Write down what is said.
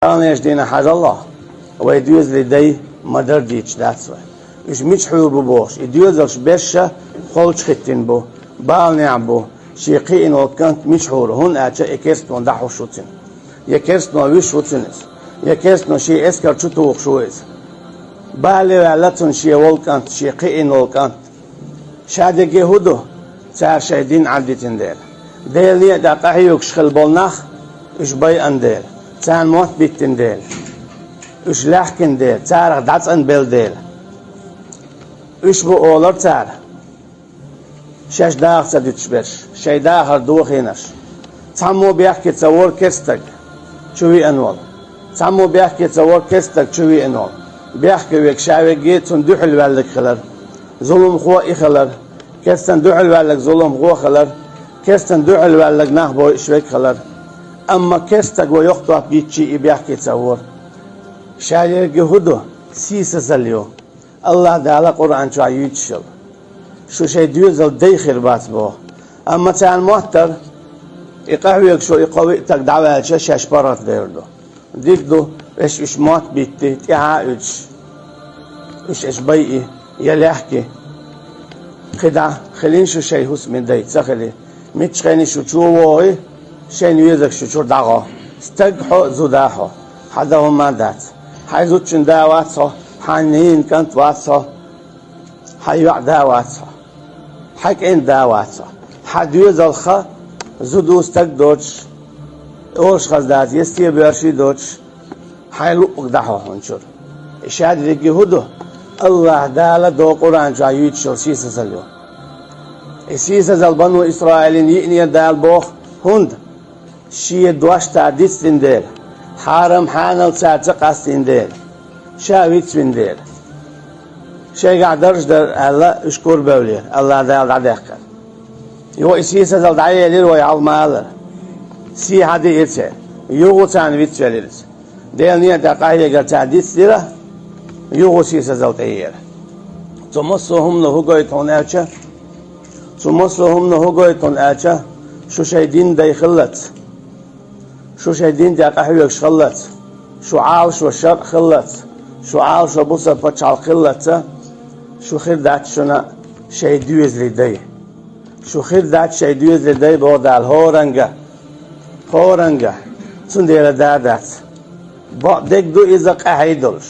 Anlayış dine hacallah. Ve ediyoruz lidey madar diç that's why. İş miçhur bu boş. Ediyoruz alş beşe kol çıkıttın bu. Bal ne bu? Şiqin olkant miçhur. Hun aça ekest on dahu şutun. Yekest no viş şutunuz. Yekest no şey eskar çutu okşuuz. Bale velatun şey olkant şiqin olkant. Şadege hudu. Çar şeydin addetin der. Deliye da kahiyuk şkıl bolnah. İş bay andel. Sen muht bittin değil. Üç lahkin değil. Çarık datsan bel değil. Üç bu oğlar çar. Şeş dağıksa ditşber. Şey dağır doğuğinaş. Tammu biyahki tsavur kestek. Çuvi enol. Tammu biyahki tsavur kestek çuvi enol. Biyahki vek şavegi tun duhul vellik kılar. Zulüm huwa ikhalar. Kesten duhul vellik zulüm huwa kılar. Kesten duhul vellik nahbo işvek kılar. Ama kestek ve yoktu bitçi ibiyahki tsavur. Şayegi hudu sisi salyo. Allah Teala Kur'an çay yutşul. Şu şey diyoruz deykhir bas bu. Ama sen muhtar iqahviyek şu iqavi tak davalça şaşparat derdo. Dikdo eş muht bitti. Tiha üç eş bayi yalahki. Khida khalin şu şey husmin dey sakhli. Mitchkhani şu çuvoy şey niyezek şu çur dağa. Staghu zudahu. Hada ma dat. Hayzutçun davatsa حنين كانت واصة حيوع دا واصة حك إن دا واصة حد يزال خا زدوس تك دوتش أولش خزدات يستي بيرشي دوتش حيلو أقدحه هنشر إشاد ذكي هدو الله دالة دو قرآن جا يتشل سيسة زليو سيسة زل بنو إسرائيلين يئني دال بوخ هند شيء دواش تعديس دندير حارم حانل ساعة قاس دندير شاويت من دير شيء قاعد درجة الله اشكر بوليه الله ده عديك يو اسيسه زل دعيه لير ويعلم ماله سي هذه يتسع يو تان ويتسليس ديل نيه دقايه قال تعديس ديره يو سيسه زل تيير تمسهم له قويتون اچا تمسهم له قويتون اچا شو شي دين داخلت شو شي دين دقايه خلت شو عال شو شر خلت شو عال شو بوسا بچال خلته شو خير دات شنا شي دوز لدي شو خير دات شي دوز لدي بودال هورنگا سندير دادات با دك دو ازق اهيدلش